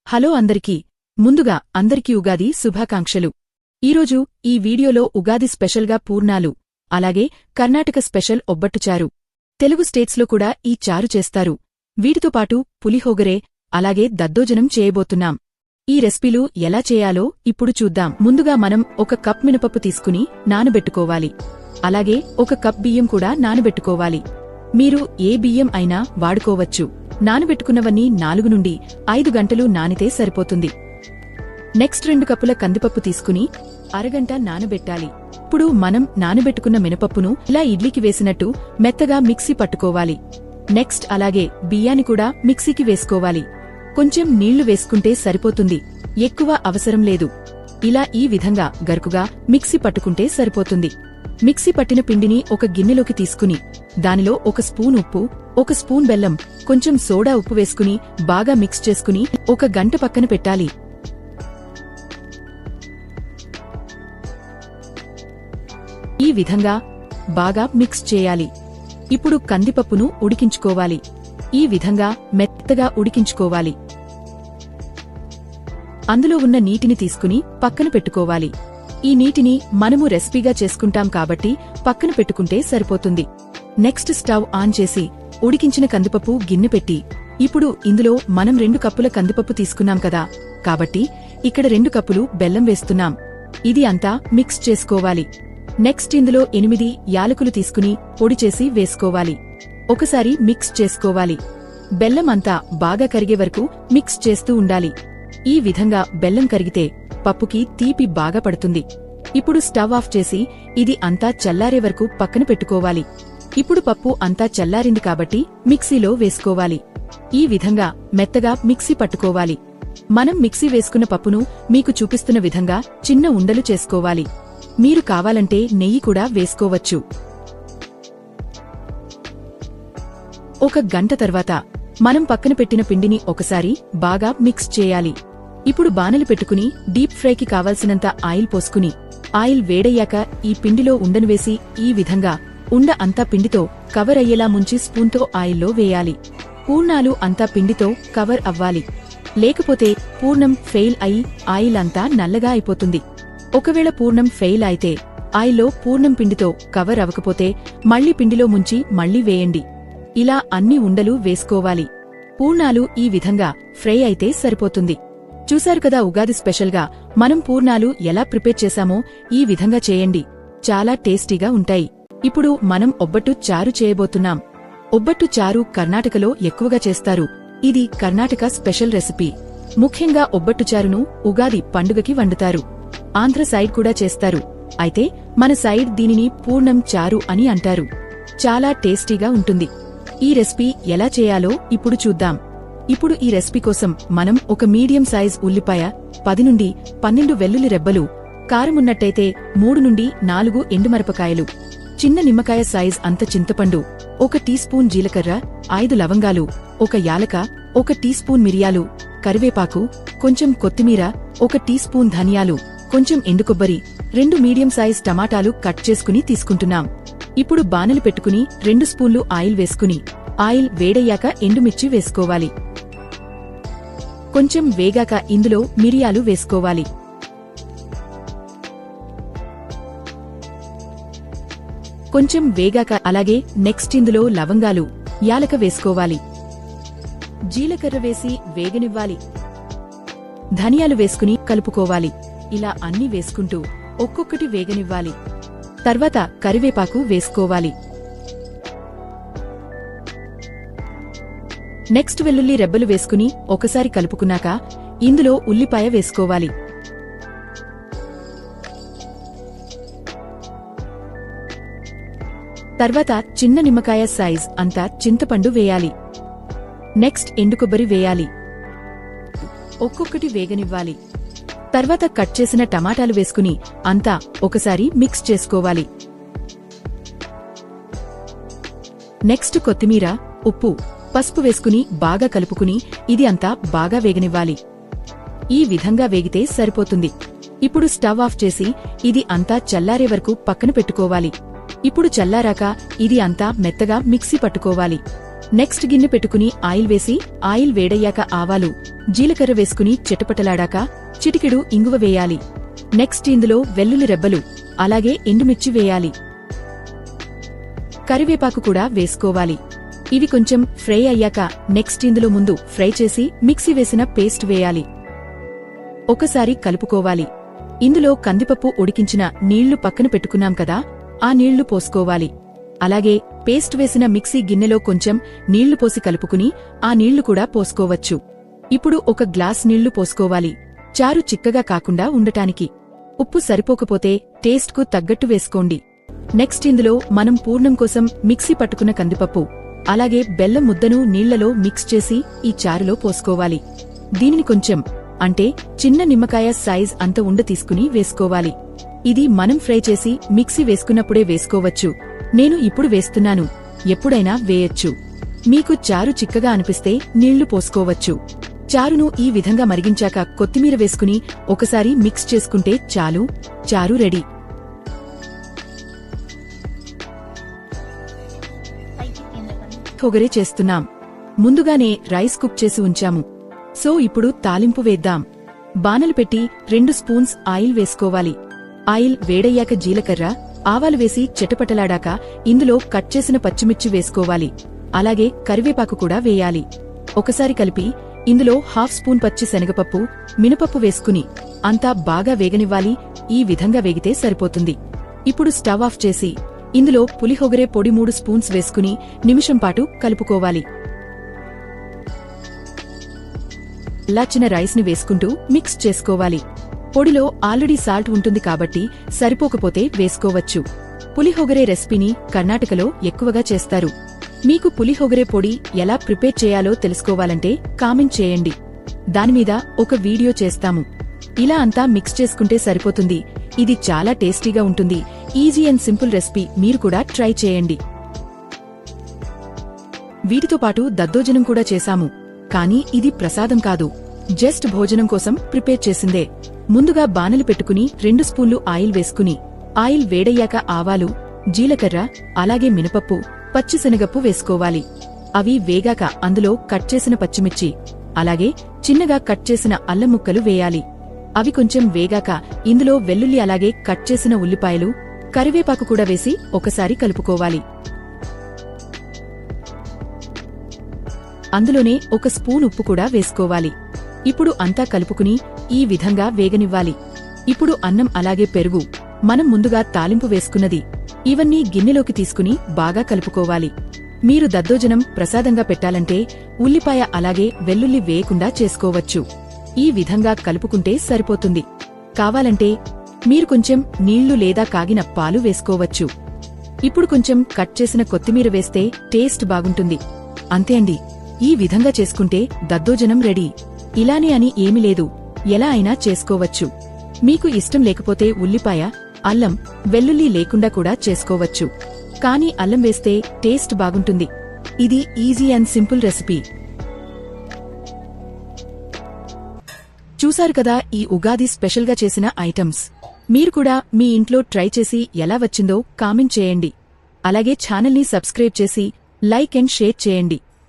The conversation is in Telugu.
హలో అందరికీ ముందుగా అందరికీ ఉగాది శుభాకాంక్షలు. ఈరోజు ఈ వీడియోలో ఉగాది స్పెషల్గా పూర్ణాలు, అలాగే కర్ణాటక స్పెషల్ ఒబ్బట్టుచారు, తెలుగు స్టేట్స్లో కూడా ఈ చారు చేస్తారు. వీటితో పాటు పులిహోగరే, అలాగే దద్దోజనం చేయబోతున్నాం. ఈ రెసిపీలు ఎలా చేయాలో ఇప్పుడు చూద్దాం. ముందుగా మనం ఒక కప్ మినపప్పు తీసుకుని నానబెట్టుకోవాలి. అలాగే ఒక కప్ బియ్యం కూడా నానబెట్టుకోవాలి. మీరు ఏ బియ్యం అయినా వాడుకోవచ్చు. నానబెట్టుకున్నవన్నీ 4 నుండి 5 గంటలు నానితే సరిపోతుంది. నెక్స్ట్ 2 కప్పుల కందిపప్పు తీసుకుని అరగంట నానబెట్టాలి. ఇప్పుడు మనం నానబెట్టుకున్న మినపప్పును ఇలా ఇడ్లీకి వేసినట్టు మెత్తగా మిక్సీ పట్టుకోవాలి. నెక్స్ట్ అలాగే బియ్యాన్ని కూడా మిక్సీకి వేసుకోవాలి. కొంచెం నీళ్లు వేసుకుంటే సరిపోతుంది, ఎక్కువ అవసరం లేదు. ఇలా ఈ విధంగా గరుకుగా మిక్సీ పట్టుకుంటే సరిపోతుంది. మిక్సీ పట్టిన పిండిని ఒక గిన్నెలోకి తీసుకుని దానిలో 1 స్పూన్ ఉప్పు, 1 స్పూన్ బెల్లం, కొంచెం సోడా ఉప్పు వేసుకుని బాగా మిక్స్ చేసుకుని 1 గంట పక్కన పెట్టాలి. ఈ విధంగా బాగా మిక్స్ చేయాలి. ఇప్పుడు కందిపప్పును ఉడికించుకోవాలి. ఈ విధంగా మెత్తగా ఉడికించుకోవాలి. అందులో ఉన్న నీటిని తీసుకుని పక్కన పెట్టుకోవాలి. ఈ నీటిని మనము రెసిపీగా చేసుకుంటాం కాబట్టి పక్కన పెట్టుకుంటే సరిపోతుంది. నెక్స్ట్ స్టవ్ ఆన్ చేసి ఉడికించిన కందిపప్పు గిన్నె పెట్టి, ఇప్పుడు ఇందులో మనం 2 కప్పుల కందిపప్పు తీసుకున్నాం కదా, కాబట్టి ఇక్కడ 2 కప్పులు బెల్లం వేస్తున్నాం. ఇది అంతా మిక్స్ చేసుకోవాలి. నెక్స్ట్ ఇందులో 8 యాలకులు తీసుకుని పొడి చేసి వేసుకోవాలి. ఒకసారి మిక్స్ చేసుకోవాలి. బెల్లం అంతా బాగా కరిగే వరకు మిక్స్ చేస్తూ ఉండాలి. ఈ విధంగా బెల్లం కరిగితే పప్పుకి తీపి బాగా పడుతుంది. ఇప్పుడు స్టవ్ ఆఫ్ చేసి ఇది అంతా చల్లారే వరకు పక్కన పెట్టుకోవాలి. ఇప్పుడు పప్పు అంతా చల్లారింది కాబట్టి మిక్సీలో వేసుకోవాలి. ఈ విధంగా మెత్తగా మిక్సీ పట్టుకోవాలి. మనం మిక్సీ వేసుకున్న పప్పును మీకు చూపిస్తున్న విధంగా చిన్న ఉండలు చేసుకోవాలి. మీరు కావాలంటే నెయ్యి కూడా వేసుకోవచ్చు. 1 గంట తర్వాత మనం పక్కన పెట్టిన పిండిని ఒకసారి బాగా మిక్స్ చేయాలి. ఇప్పుడు బాణలి పెట్టుకుని డీప్ ఫ్రైకి కావాల్సినంత ఆయిల్ పోసుకుని, ఆయిల్ వేడయ్యాక ఈ పిండిలో ఉండను వేసి ఈ విధంగా ఉండ అంతా పిండితో కవర్ అయ్యేలా ముంచి స్పూన్తో ఆయిల్లో వేయాలి. పూర్ణాలు అంతా పిండితో కవర్ అవ్వాలి. లేకపోతే పూర్ణం ఫెయిల్ అయి ఆయిల్ అంతా నల్లగా అయిపోతుంది. ఒకవేళ పూర్ణం ఫెయిల్ అయితే ఆయిల్లో పూర్ణం పిండితో కవర్ అవ్వకపోతే మళ్లీ పిండిలో ముంచి మళ్లీ వేయండి. ఇలా అన్ని ఉండలు వేసుకోవాలి. పూర్ణాలు ఈ విధంగా ఫ్రై అయితే సరిపోతుంది. చూశారు కదా, ఉగాది స్పెషల్గా మనం పూర్ణాలు ఎలా ప్రిపేర్ చేశామో ఈ విధంగా చేయండి, చాలా టేస్టీగా ఉంటాయి. ఇప్పుడు మనం ఒబ్బట్టు చారు చేయబోతున్నాం. ఒబ్బట్టు చారు కర్ణాటకలో ఎక్కువగా చేస్తారు. ఇది కర్ణాటక స్పెషల్ రెసిపీ. ముఖ్యంగా ఒబ్బట్టు చారును ఉగాది పండుగకి వండుతారు. ఆంధ్ర సైడ్ కూడా చేస్తారు. అయితే మన సైడ్ దీనిని పూర్ణం చారు అని అంటారు. చాలా టేస్టీగా ఉంటుంది. ఈ రెసిపీ ఎలా చేయాలో ఇప్పుడు చూద్దాం. ఇప్పుడు ఈ రెసిపీ కోసం మనం ఒక మీడియం సైజ్ ఉల్లిపాయ, 10 నుండి 12 వెల్లుల్లి రెబ్బలు, కారమున్నట్టయితే 3 నుండి 4 ఎండుమిరపకాయలు, చిన్న నిమ్మకాయ సైజ్ అంత చింతపండు, 1 టీ స్పూన్ జీలకర్ర, 5 లవంగాలు, 1 యాలక, 1 టీ స్పూన్ మిరియాలు, కరివేపాకు, కొంచెం కొత్తిమీర, 1 టీ స్పూన్ ధనియాలు, కొంచెం ఎండుకొబ్బరి, 2 మీడియం సైజ్ టమాటాలు కట్ చేసుకుని తీసుకుంటున్నాం. ఇప్పుడు బాణలి పెట్టుకుని 2 స్పూన్లు ఆయిల్ వేసుకుని, ఆయిల్ వేడయ్యాక ఎండుమిర్చి వేసుకోవాలి. కొంచెం వేగాక ఇందులో మిరియాలు వేసుకోవాలి. కొంచెం వేగాక అలాగే నెక్స్ట్ ఇందులో లవంగాలు, యాలక వేసుకోవాలి. జీలకర్ర వేసి వేగనివ్వాలి. ధనియాలు వేసుకుని కలుపుకోవాలి. ఇలా అన్ని వేసుకుంటూ ఒక్కొక్కటి వేగనివ్వాలి. తర్వాత కరివేపాకు వేసుకోవాలి. నెక్స్ట్ వెల్లుల్లి రెబ్బలు వేసుకుని ఒకసారి కలుపుకున్నాక ఇందులో ఉల్లిపాయ వేసుకోవాలి. తర్వాత చిన్న నిమ్మకాయ సైజ్ అంతా చింతపండు వేయాలి. నెక్స్ట్ ఎండుకొబ్బరి వేయాలి. ఒక్కొక్కటి వేగనివ్వాలి. తర్వాత కట్ చేసిన టమాటాలు వేసుకుని అంతా ఒకసారి మిక్స్ చేసుకోవాలి. నెక్స్ట్ కొత్తిమీర, ఉప్పు, పసుపు వేసుకుని బాగా కలుపుకుని ఇది అంతా బాగా వేగనివ్వాలి. ఈ విధంగా వేగితే సరిపోతుంది. ఇప్పుడు స్టవ్ ఆఫ్ చేసి ఇది అంతా చల్లారే వరకు పక్కన పెట్టుకోవాలి. ఇప్పుడు చల్లారాక ఇది అంతా మెత్తగా మిక్సీ పట్టుకోవాలి. నెక్స్ట్ గిన్నె పెట్టుకుని ఆయిల్ వేసి ఆయిల్ వేడయ్యాక ఆవాలు జీలకర్ర వేసుకుని చిటపటలాడాక చిటికెడు ఇంగువ వేయాలి. నెక్స్ట్ ఇందులో వెల్లుల్లి రెబ్బలు అలాగే ఎండుమిర్చి వేయాలి. కరివేపాకు కూడా వేసుకోవాలి. ఇవి కొంచెం ఫ్రై అయ్యాక నెక్స్ట్ ఇందులో ముందు ఫ్రై చేసి మిక్సీ వేసిన పేస్ట్ వేయాలి. ఒకసారి కలుపుకోవాలి. ఇందులో కందిపప్పు ఉడికించిన నీళ్లు పక్కన పెట్టుకున్నాం కదా, ఆ నీళ్లు పోసుకోవాలి. అలాగే పేస్ట్ వేసిన మిక్సీ గిన్నెలో కొంచెం నీళ్లు పోసి కలుపుకుని ఆ నీళ్లు కూడా పోసుకోవచ్చు. ఇప్పుడు ఒక గ్లాస్ నీళ్లు పోసుకోవాలి, చారు చిక్కగా కాకుండా ఉండటానికి. ఉప్పు సరిపోకపోతే టేస్ట్కు తగ్గట్టు వేసుకోండి. నెక్స్ట్ ఇందులో మనం పూర్ణం కోసం మిక్సీ పట్టుకున్న కందిపప్పు అలాగే బెల్లం ముద్దను నీళ్లలో మిక్స్ చేసి ఈ చారులో పోసుకోవాలి. దీనిని కొంచెం అంటే చిన్న నిమ్మకాయ సైజ్ అంత ఉండ తీసుకుని వేసుకోవాలి. ఇది మనం ఫ్రై చేసి మిక్సీ వేసుకున్నప్పుడే వేసుకోవచ్చు. నేను ఇప్పుడు వేస్తున్నాను, ఎప్పుడైనా వేయొచ్చు. మీకు చారు చిక్కగా అనిపిస్తే నీళ్లు పోసుకోవచ్చు. చారును ఈ విధంగా మరిగించాక కొత్తిమీర వేసుకుని ఒకసారి మిక్స్ చేసుకుంటే చాలు, చారు రెడీ. పొగరే చేస్తున్నాం. ముందుగానే రైస్ కుక్ చేసి ఉంచాము. సో ఇప్పుడు తాలింపు వేద్దాం. బానలు పెట్టి 2 స్పూన్స్ ఆయిల్ వేసుకోవాలి. ఆయిల్ వేడయ్యాక జీలకర్ర ఆవాలు వేసి చిటపటలాడాక ఇందులో కట్ చేసిన పచ్చిమిర్చి వేసుకోవాలి. అలాగే కరివేపాకు కూడా వేయాలి. ఒకసారి కలిపి ఇందులో 1/2 స్పూన్ పచ్చి శనగపప్పు మినపప్పు వేసుకుని అంతా బాగా వేగనివ్వాలి. ఈ విధంగా వేగితే సరిపోతుంది. ఇప్పుడు స్టవ్ ఆఫ్ చేసి ఇందులో పులిహోగరే పొడి 3 స్పూన్స్ వేసుకుని నిమిషం పాటు కలుపుకోవాలి. చల్లార్చిన రైస్ ని వేసుకుంటూ మిక్స్ చేసుకోవాలి. పొడిలో ఆల్రెడీ సాల్ట్ ఉంటుంది కాబట్టి సరిపోకపోతే వేసుకోవచ్చు. పులిహోగరే రెసిపీని కర్ణాటకలో ఎక్కువగా చేస్తారు. మీకు పులిహోగరే పొడి ఎలా ప్రిపేర్ చేయాలో తెలుసుకోవాలంటే కామెంట్ చేయండి. దానిమీద ఒక వీడియో చేస్తాము. ఇలా అంతా మిక్స్ చేసుకుంటే సరిపోతుంది. ఇది చాలా టేస్టీగా ఉంటుంది. ఈజీ అండ్ సింపుల్ రెసిపీ, మీరు కూడా ట్రై చేయండి. వీటితో పాటు దద్దోజనం కూడా చేశాము. కానీ ఇది ప్రసాదం కాదు, జస్ట్ భోజనం కోసం ప్రిపేర్ చేసిందే. ముందుగా బానలు పెట్టుకుని 2 స్పూన్లు ఆయిల్ వేసుకుని ఆయిల్ వేడయ్యాక ఆవాలు జీలకర్ర అలాగే మినపప్పు పచ్చిశనగప్పు వేసుకోవాలి. అవి వేగాక అందులో కట్ చేసిన పచ్చిమిర్చి అలాగే చిన్నగా కట్ చేసిన అల్లం ముక్కలు వేయాలి. అవి కొంచెం వేగాక ఇందులో వెల్లుల్లి అలాగే కట్ చేసిన ఉల్లిపాయలు కరివేపాకు కూడా వేసి ఒకసారి కలుపుకోవాలి. అందులోనే 1 స్పూన్ ఉప్పు కూడా వేసుకోవాలి. ఇప్పుడు అంతా కలుపుకుని ఈ విధంగా వేగనివ్వాలి. ఇప్పుడు అన్నం అలాగే పెరుగు మనం ముందుగా తాలింపు వేసుకున్నది ఇవన్నీ గిన్నెలోకి తీసుకుని బాగా కలుపుకోవాలి. మీరు దద్దోజనం ప్రసాదంగా పెట్టాలంటే ఉల్లిపాయ అలాగే వెల్లుల్లి వేయకుండా చేసుకోవచ్చు. ఈ విధంగా కలుపుకుంటే సరిపోతుంది. కావాలంటే మీరు కొంచెం నీళ్లు లేదా కాగిన పాలు వేసుకోవచ్చు. ఇప్పుడు కొంచెం కట్ చేసిన కొత్తిమీర వేస్తే టేస్ట్ బాగుంటుంది. అంతే అండి, ఈ విధంగా చేసుకుంటే దద్దోజనం రెడీ. ఇలానే అని ఏమీ లేదు, ఎలా అయినా చేసుకోవచ్చు. మీకు ఇష్టం లేకపోతే ఉల్లిపాయ అల్లం వెల్లుల్లి లేకుండా కూడా చేసుకోవచ్చు. కానీ అల్లం వేస్తే టేస్ట్ బాగుంటుంది. ఇది ఈజీ అండ్ సింపుల్ రెసిపీ. చూశారు కదా ఈ ఉగాది స్పెషల్గా చేసిన ఐటమ్స్. మీరు కూడా మీ ఇంట్లో ట్రై చేసి ఎలా వచ్చిందో కామెంట్ చేయండి. అలాగే ఛానల్ని సబ్స్క్రైబ్ చేసి లైక్ అండ్ షేర్ చేయండి.